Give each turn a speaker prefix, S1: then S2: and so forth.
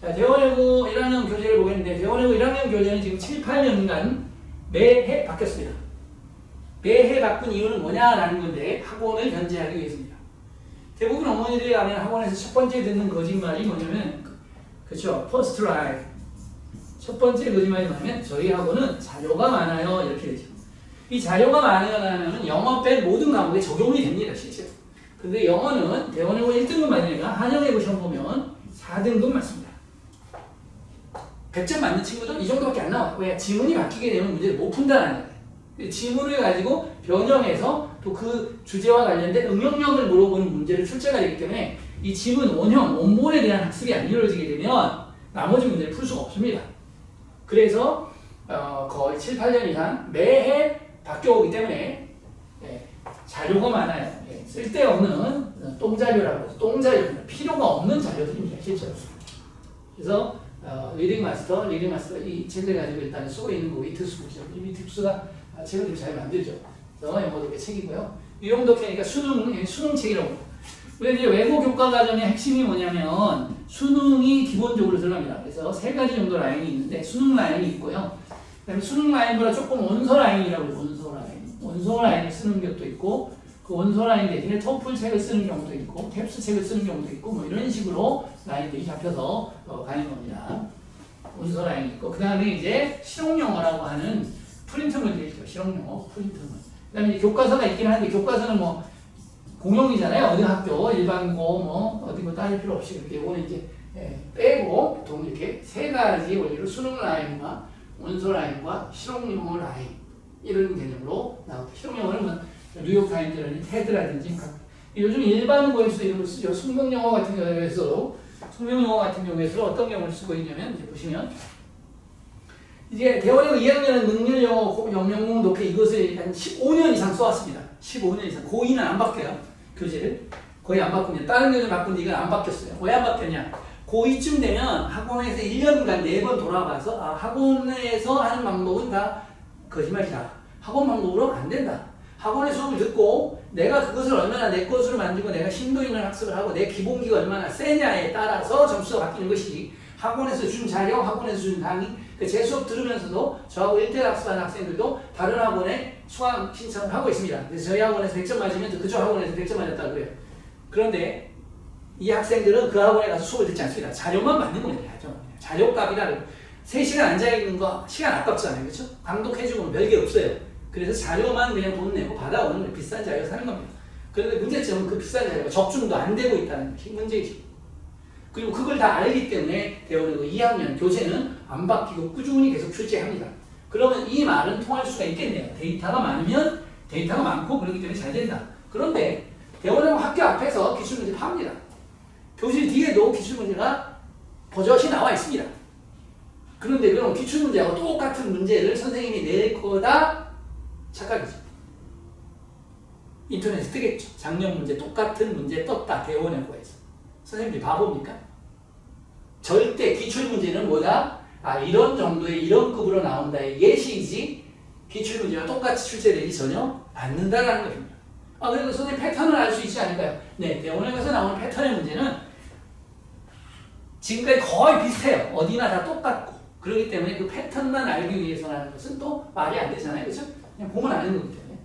S1: 자, 대원외고 1학년 교재를 보겠는데 대원외고 1학년 교재는 지금 7, 8년간 매해 바뀌었습니다. 매해 바꾼 이유는 뭐냐라는 건데 학원을 견제하기 위해서입니다. 대부분 어머니들이 가면 학원에서 첫 번째 듣는 거짓말이 뭐냐면 그렇죠. 퍼스트 라이 첫 번째 거짓말이 뭐냐면 저희 학원은 자료가 많아요 이렇게 되죠. 이 자료가 많으면 영어 뺀 모든 과목에 적용이 됩니다 실제로. 근데 영어는 대원외고 1등급 맞으니까 한영외고 시험 보면 4등급 맞습니다. 100점 맞는 친구도 이 정도밖에 안 나와요. 왜? 지문이 바뀌게 되면 문제를 못 푼다는 거예요. 지문을 가지고 변형해서 또 그 주제와 관련된 응용력을 물어보는 문제를 출제가 되기 때문에 이 지문 원형, 원본에 대한 학습이 안 이루어지게 되면 나머지 문제를 풀 수가 없습니다. 그래서 거의 7, 8년 이상 매해 바뀌어오기 때문에 자료가 많아요. 쓸데없는 똥자료라고 해서 똥자료, 필요가 없는 자료들입니다. 실제로. 그래서 리딩 마스터 이 책을 가지고 일단 쓰고 있는 거 위트스북이죠. 이 위트스북가 책을 좀 잘 만들죠. 그래서 영어 독해 책이고요. 유형 독해니까 수능 책이라고. 우리 이제 외고 교과 과정의 핵심이 뭐냐면 수능이 기본적으로 들어갑니다. 그래서 3가지 정도 라인이 있는데 수능 라인이 있고요. 그다음에 수능 라인보다 조금 원서 라인이라고 해요. 원서 라인을 쓰는 것도 있고 그 원서 라인 대신에 토플 책을 쓰는 경우도 있고 캡스 책을 쓰는 경우도 있고 뭐 이런 식으로 라인들이 잡혀서 가는 겁니다. 원서 라인이 있고 그 다음에 이제 실용영어라고 하는 프린트물들이 있죠. 실용영어 프린트물. 그 다음에 교과서가 있긴 한데 교과서는 뭐 공용이잖아요. 어디 학교 일반고 뭐 어디 뭐 따질 필요 없이 이렇게 이거는 이제 빼고 보통 이렇게 3가지 원리로 수능 라인과 원서 라인과 실용영어 라인 이런 개념으로 나옵니다. 실용영어는 뭐 뉴욕타임즈라든지 테드라든지 요즘 일반고에서도 이런 걸 쓰죠. 숙명영어 같은 경우에서 어떤 경우를 쓰고 있냐면 이제 보시면 이제 대원외고 2학년은 능률영어, 영영공 독해 이것을 한 15년 이상 써왔습니다. 15년 이상. 고2는 안 바뀌어요. 교재를. 거의 안 바꿉니다. 다른 교재 바꾼데 이건 안 바뀌었어요. 왜 안 바뀌었냐? 고2쯤 되면 학원에서 1년간 4번 돌아가서 학원에서 하는 방법은 다 거짓말이다. 학원 방법으로 안 된다. 학원의 수업을 듣고 내가 그것을 얼마나 내 것으로 만들고 내가 심도 있는 학습을 하고 내 기본기가 얼마나 세냐에 따라서 점수가 바뀌는 것이 학원에서 준 자료, 학원에서 준 강의 제 수업 들으면서도 저하고 1대1 학습하는 학생들도 다른 학원에 수강 신청을 하고 있습니다. 그래서 저희 학원에서 100점 맞으면 그쪽 학원에서 100점 맞았다고 해요. 그런데 이 학생들은 그 학원에 가서 수업을 듣지 않습니다. 자료만 받는 겁니다. 자료값이라는 3시간 앉아있는 거 시간 아깝잖아요. 그렇죠? 강독해주고 별게 없어요. 그래서 자료만 그냥 돈 내고 받아오는 비싼 자료 사는 겁니다. 그런데 문제점은 그 비싼 자료가 적중도 안 되고 있다는 것이 문제이죠. 그리고 그걸 다 알기 때문에 대원외고 2학년 교재는 안 바뀌고 꾸준히 계속 출제합니다. 그러면 이 말은 통할 수가 있겠네요. 데이터가 많으면 데이터가 많고 그렇기 때문에 잘 된다. 그런데 대원외고 학교 앞에서 기출문제 팝니다. 교실 뒤에도 기출문제가 버젓이 나와 있습니다. 그런데 그럼 기출문제하고 똑같은 문제를 선생님이 낼 거다? 착각이죠. 인터넷에 뜨겠죠. 작년 문제 똑같은 문제 떴다. 대원외고에서. 선생님들이 바보입니까? 절대 기출문제는 뭐다? 이런 정도의 이런 급으로 나온다의 예시이지 기출문제와 똑같이 출제되지 전혀 않는다라는 겁니다. 그래도 선생님 패턴을 알 수 있지 않을까요? 네, 대원외고에서 나오는 패턴의 문제는 지금까지 거의 비슷해요. 어디나 다 똑같고. 그렇기 때문에 그 패턴만 알기 위해서라는 것은 또 말이 안 되잖아요. 그렇죠? 그냥 보면 아는 겁니다.